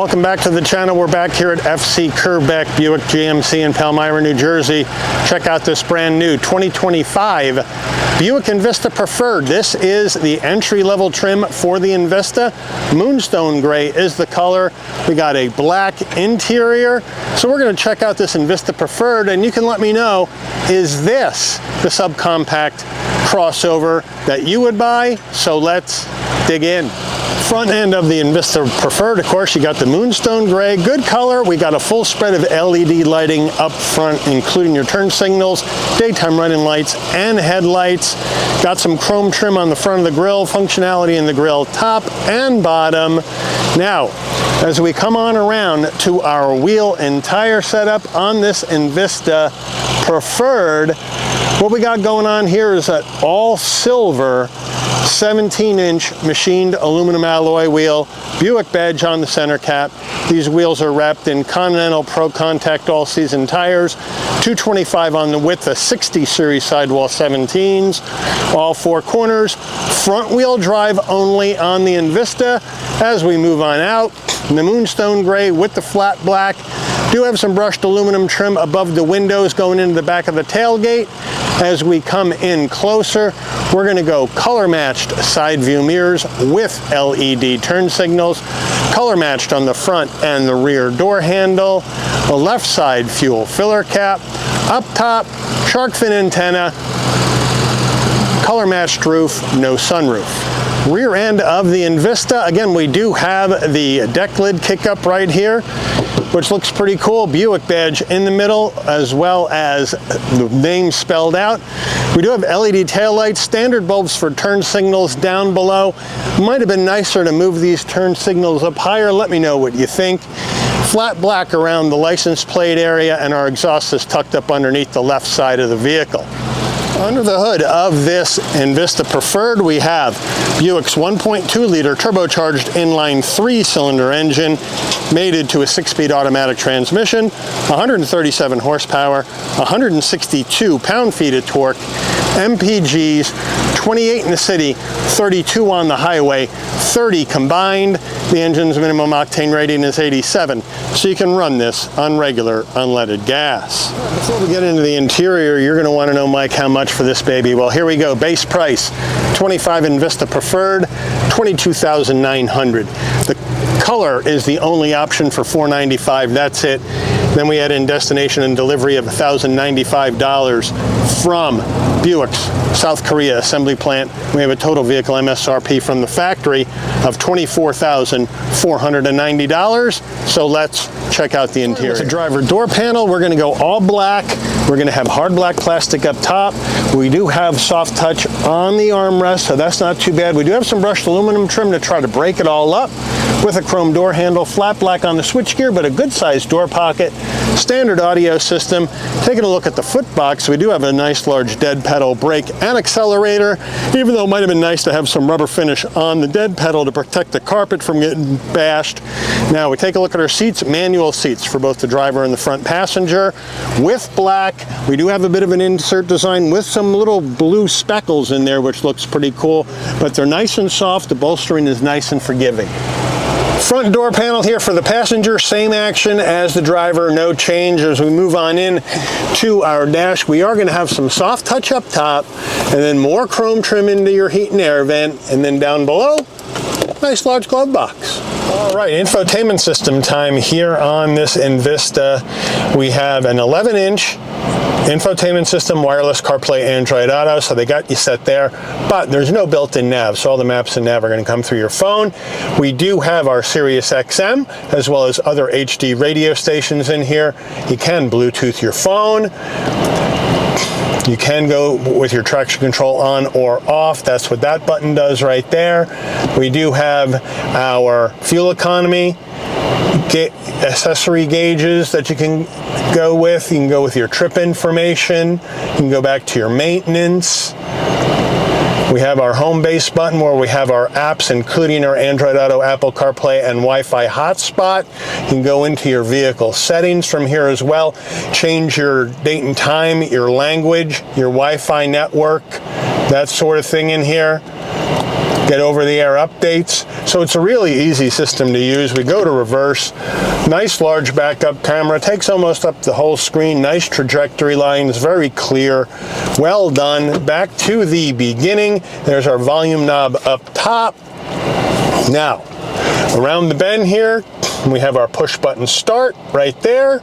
welcome back to the channel. We're back here at FC Kerbeck Buick GMC in Palmyra, New Jersey. Check out this brand new 2025 Buick Envista Preferred. This is the entry-level trim for the Envista. Moonstone gray is the color. We got a black interior. So we're going to check out this Envista Preferred, and you can let me know, is this the subcompact crossover that you would buy? So let's dig in. Front end of the Envista Preferred, of course, you got the Moonstone gray, good color. We got a full spread of LED lighting up front, including your turn signals, daytime running lights, and headlights. Got some chrome trim on the front of the grille, functionality in the grille top and bottom. Now, as we come on around to our wheel and tire setup on this Envista Preferred, what we got going on here is that all silver 17-inch machined aluminum alloy wheel, Buick badge on the center cap. These wheels are wrapped in Continental Pro Contact all-season tires, 225 on the width of 60 series sidewall 17s, all four corners, front wheel drive only on the Envista. As we move on out, the Moonstone gray with the flat black. Do have some brushed aluminum trim above the windows going into the back of the tailgate. As we come in closer, we're going to go color matched side view mirrors with LED turn signals, color matched on the front and the rear door handle, the left side fuel filler cap, up top shark fin antenna, color matched roof, no sunroof. Rear end of the Envista, again, we do have the deck lid kick up right here, which looks pretty cool. Buick badge in the middle, as well as the name spelled out. We do have LED taillights, standard bulbs for turn signals down below. Might have been nicer to move these turn signals up higher. Let me know what you think. Flat black around the license plate area, and our exhaust is tucked up underneath the left side of the vehicle. Under the hood of this Envista Preferred, we have Buick's 1.2-liter turbocharged inline 3-cylinder engine, mated to a 6-speed automatic transmission, 137 horsepower, 162 pound-feet of torque, MPGs, 28 in the city, 32 on the highway, 30 combined. The engine's minimum octane rating is 87, so you can run this on regular unleaded gas. Before we get into the interior, you're going to want to know, Mike, how much for this baby? Well, here we go. Base price, 25 Envista Preferred, $22,900. The color is the only option for $495. That's it. Then we add in destination and delivery of $1,095 from Buick's South Korea assembly plant. We have a total vehicle MSRP from the factory of $24,490. So let's check out the interior. It's a driver door panel. We're going to go all black. We're going to have hard black plastic up top. We do have soft touch on the armrest, so that's not too bad. We do have some brushed aluminum trim to try to break it all up, with a chrome door handle, flat black on the switchgear, but a good-sized door pocket, standard audio system. Taking a look at the foot box, we do have a nice large dead pedal brake and accelerator, even though it might have been nice to have some rubber finish on the dead pedal to protect the carpet from getting bashed. Now we take a look at our seats, manual seats for both the driver and the front passenger with black. We do have a bit of an insert design with some little blue speckles in there, which looks pretty cool, but they're nice and soft. The bolstering is nice and forgiving. Front door panel here for the passenger, same action as the driver, no change. As we move on in to our dash, we are going to have some soft touch up top, and then more chrome trim into your heat and air vent, and then down below, nice large glove box. All right, infotainment system time here on this Envista. We have an 11-inch infotainment system, wireless CarPlay, Android Auto, so they got you set there, but there's no built-in nav, so all the maps and nav are going to come through your phone. We do have our Sirius XM, as well as other HD radio stations in here. You can Bluetooth your phone. You can go with your traction control on or off. That's what that button does right there. We do have our fuel economy accessory gauges that you can go with. You can go with your trip information. You can go back to your maintenance. We have our home base button where we have our apps, including our Android Auto, Apple CarPlay, and Wi-Fi hotspot. You can go into your vehicle settings from here as well. Change your date and time, your language, your Wi-Fi network, that sort of thing in here. get over-the-air updates. So it's a really easy system to use. We go to reverse. Nice large backup camera. Takes almost up the whole screen. Nice trajectory lines. Very clear. Well done. Back to the beginning. There's our volume knob up top. Now, around the bend here, we have our push button start right there,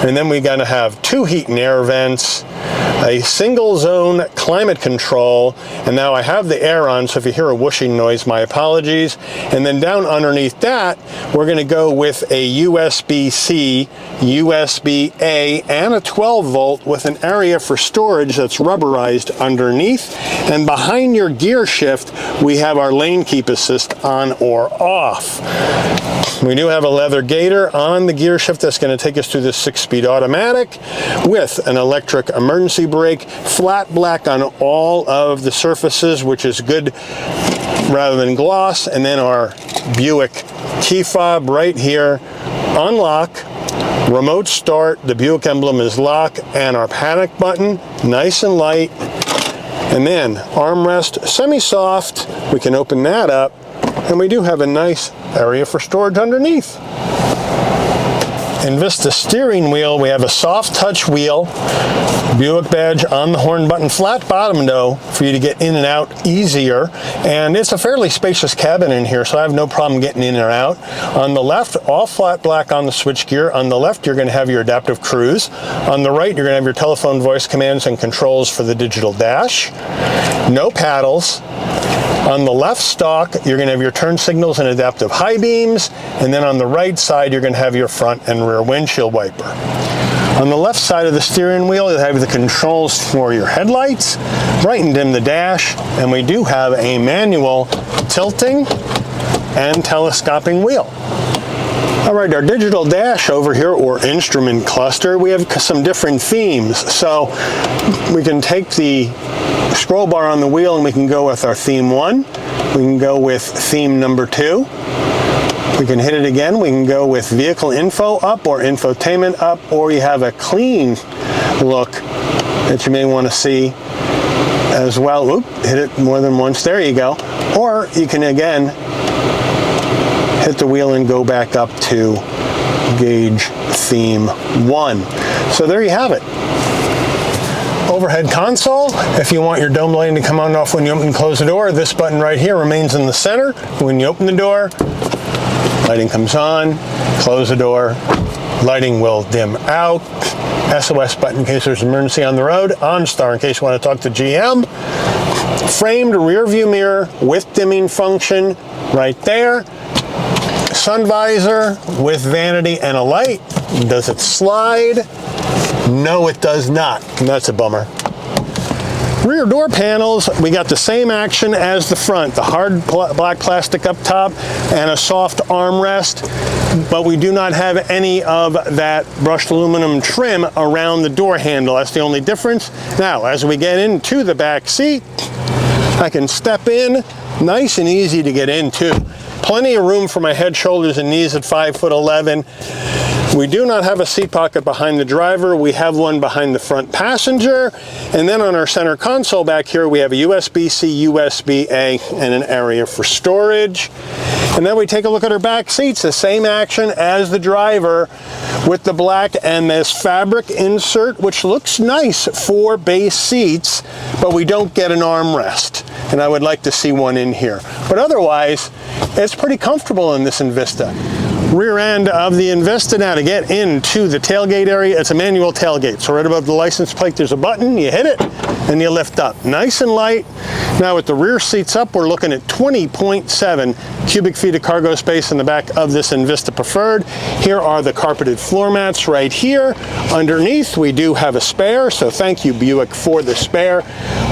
and then we're going to have 2 heat and air vents, a single zone climate control, and now I have the air on, so if you hear a whooshing noise, my apologies. And then down underneath that, we're going to go with a USB-C, USB-A, and a 12 volt with an area for storage that's rubberized underneath. And behind your gear shift, we have our lane keep assist on or off. We do have a leather gator on the gear shift that's going to take us through the 6-speed automatic with an electric emergency brake, flat black on all of the surfaces, which is good rather than gloss. And then our Buick key fob right here, unlock, remote start, the Buick emblem is lock, and our panic button, nice and light. And then armrest, semi-soft, we can open that up, and we do have a nice area for storage underneath. Envista steering wheel, we have a soft touch wheel, Buick badge on the horn button, flat bottom though, for you to get in and out easier. And it's a fairly spacious cabin in here, so I have no problem getting in or out. On the left, all flat black on the switchgear. On the left, you're going to have your adaptive cruise. On the right, you're going to have your telephone voice commands and controls for the digital dash. No paddles. On the left stalk, you're going to have your turn signals and adaptive high beams, and then on the right side, you're going to have your front and rear windshield wiper. On the left side of the steering wheel, you'll have the controls for your headlights, bright and dim the dash, and we do have a manual tilting and telescoping wheel. All right, our digital dash over here, or instrument cluster, we have some different themes. So we can take the scroll bar on the wheel and we can go with our theme 1. We can go with theme number 2. We can hit it again. We can go with vehicle info up or infotainment up, or you have a clean look that you may want to see as well. Oop, hit it more than once. There you go. Or you can again hit the wheel and go back up to gauge theme 1. So there you have it. Overhead console, if you want your dome lighting to come on and off when you open and close the door, this button right here remains in the center. When you open the door, lighting comes on, close the door, lighting will dim out. SOS button in case there's an emergency on the road, OnStar in case you want to talk to GM. Framed rear view mirror with dimming function right there. Sun visor with vanity and a light. Does it slide? No, it does not. That's a bummer. Rear door panels, we got the same action as the front. The hard black plastic up top and a soft armrest, but we do not have any of that brushed aluminum trim around the door handle. That's the only difference. Now, as we get into the back seat, I can step in, nice and easy to get into. Plenty of room for my head, shoulders, and knees at 5'11". We do not have a seat pocket behind the driver. We have one behind the front passenger. And then on our center console back here, we have a USB-C, USB-A, and an area for storage. And then we take a look at our back seats, the same action as the driver with the black and this fabric insert, which looks nice for base seats, but we don't get an armrest. And I would like to see one in here. But otherwise, it's pretty comfortable in this Envista. Rear end of the Envista. Now to get into the tailgate area, it's a manual tailgate. So right above the license plate, there's a button, you hit it, and you lift up. Nice and light. Now with the rear seats up, we're looking at 20.7 cubic feet of cargo space in the back of this Envista Preferred. Here are the carpeted floor mats right here. Underneath, we do have a spare, so thank you Buick for the spare.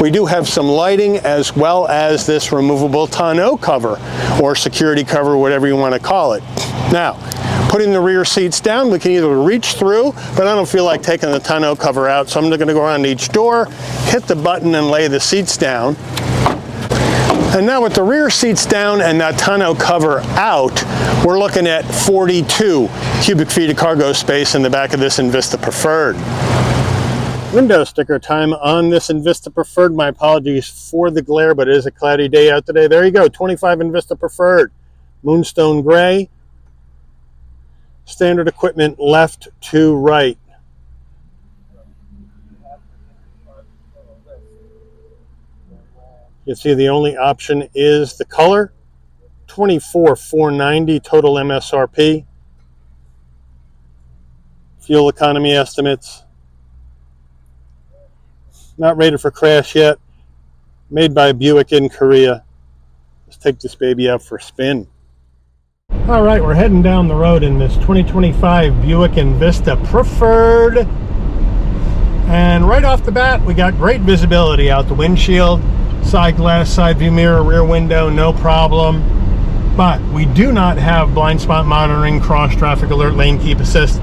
We do have some lighting as well as this removable tonneau cover or security cover, whatever you want to call it. Now, putting the rear seats down, we can either reach through, but I don't feel like taking the tonneau cover out, so I'm going to go around each door, hit the button, and lay the seats down. And now with the rear seats down and that tonneau cover out, we're looking at 42 cubic feet of cargo space in the back of this Envista Preferred. Window sticker time on this Envista Preferred. My apologies for the glare, but it is a cloudy day out today. There you go, 25 Envista Preferred. Moonstone gray. Standard equipment left to right. You can see the only option is the color. $24,490 total MSRP. Fuel economy estimates. Not rated for crash yet. Made by Buick in Korea. Let's take this baby out for a spin. All right, we're heading down the road in this 2025 Buick Envista Preferred. And right off the bat, we got great visibility out the windshield. Side glass, side view mirror, rear window, no problem. But we do not have blind spot monitoring, cross traffic alert, lane keep assist.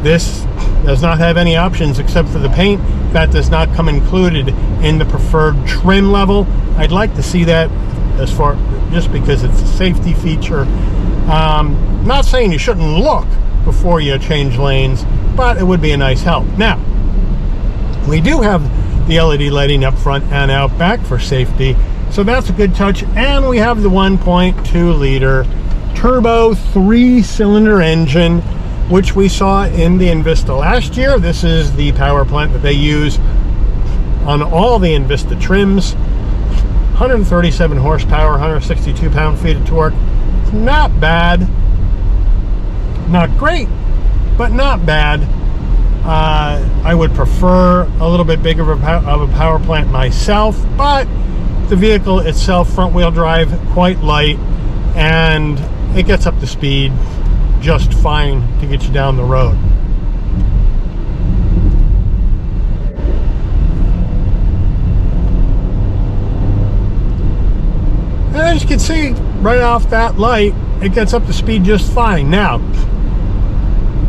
This does not have any options except for the paint. That does not come included in the preferred trim level. I'd like to see that as far, just because it's a safety feature. Not saying you shouldn't look before you change lanes, but it would be a nice help. Now, we do have the LED lighting up front and out back for safety, so that's a good touch. And we have the 1.2 liter turbo 3-cylinder engine, which we saw in the Envista last year. This is the power plant that they use on all the Envista trims. 137 horsepower, 162 pound-feet of torque. Not bad. Not great, but not bad. I would prefer a little bit bigger of a power plant myself, but the vehicle itself, front-wheel drive, quite light, and it gets up to speed just fine to get you down the road. And as you can see, right off that light, it gets up to speed just fine. Now,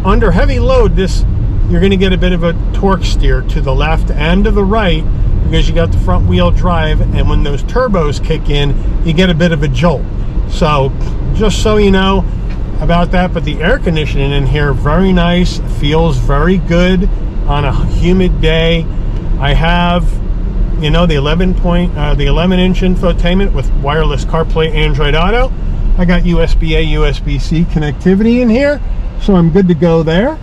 under heavy load, you're going to get a bit of a torque steer to the left and to the right because you got the front wheel drive, and when those turbos kick in, you get a bit of a jolt. So, just so you know about that. But the air conditioning in here, very nice, feels very good on a humid day. I have, you know, the 11-inch infotainment with wireless CarPlay, Android Auto. I got USB-A, USB-C connectivity in here, so I'm good to go there.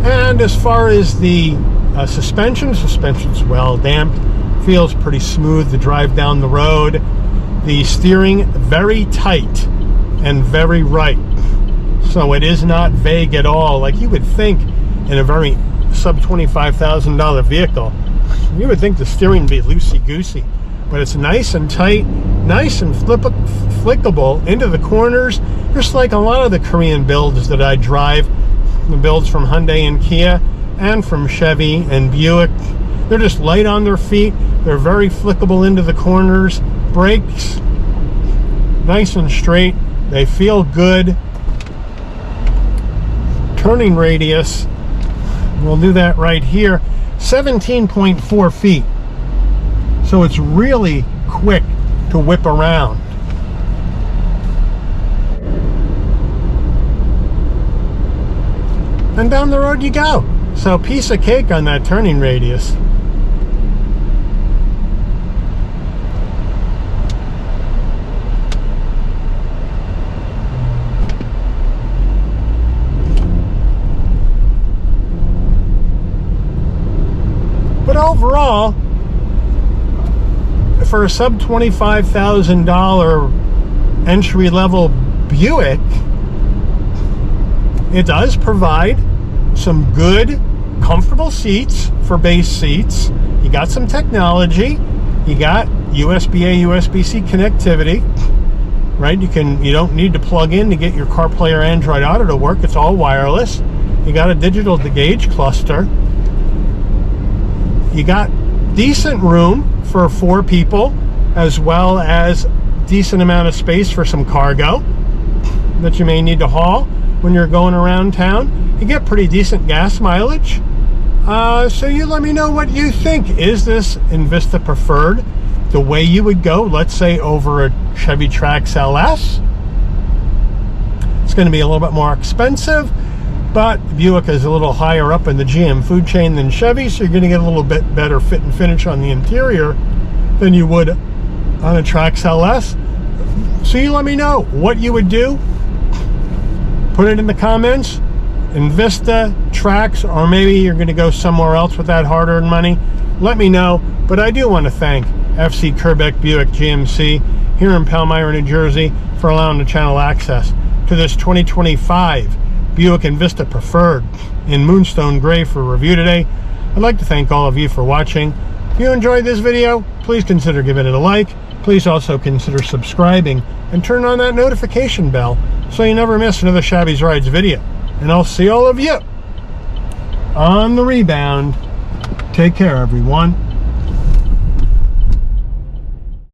And as far as the suspension's well damped, feels pretty smooth to drive down the road. The steering, very tight and very right, so it is not vague at all like you would think in a very sub $25,000 vehicle. You would think the steering would be loosey-goosey, but it's nice and tight, nice and flickable into the corners, just like a lot of the Korean builds that I drive. The builds from Hyundai and Kia and from Chevy and Buick. They're just light on their feet. They're very flickable into the corners. Brakes, nice and straight. They feel good. Turning radius, we'll do that right here, 17.4 feet. So it's really quick to whip around. And down the road you go. So piece of cake on that turning radius. But overall, for a sub $25,000 entry-level Buick, it does provide some good, comfortable seats for base seats. You got some technology. You got USB-A, USB-C connectivity, right? You don't need to plug in to get your CarPlay or Android Auto to work. It's all wireless. You got a digital gauge cluster. You got decent room for 4 people, as well as decent amount of space for some cargo that you may need to haul when you're going around town. You get pretty decent gas mileage. So you let me know what you think. Is this Envista Preferred the way you would go, let's say, over a Chevy Trax LS? It's going to be a little bit more expensive, but Buick is a little higher up in the GM food chain than Chevy, so you're going to get a little bit better fit and finish on the interior than you would on a Trax LS. So you let me know what you would do. Put it in the comments. Envista, Trax, or maybe you're going to go somewhere else with that hard-earned money. Let me know. But I do want to thank FC Kerbeck Buick GMC here in Palmyra, New Jersey, for allowing the channel access to this 2025 Buick Envista Preferred in Moonstone Gray for review today. I'd like to thank all of you for watching. If you enjoyed this video, please consider giving it a like. Please also consider subscribing and turn on that notification bell so you never miss another Shabby's Rides video. And I'll see all of you on the rebound. Take care, everyone.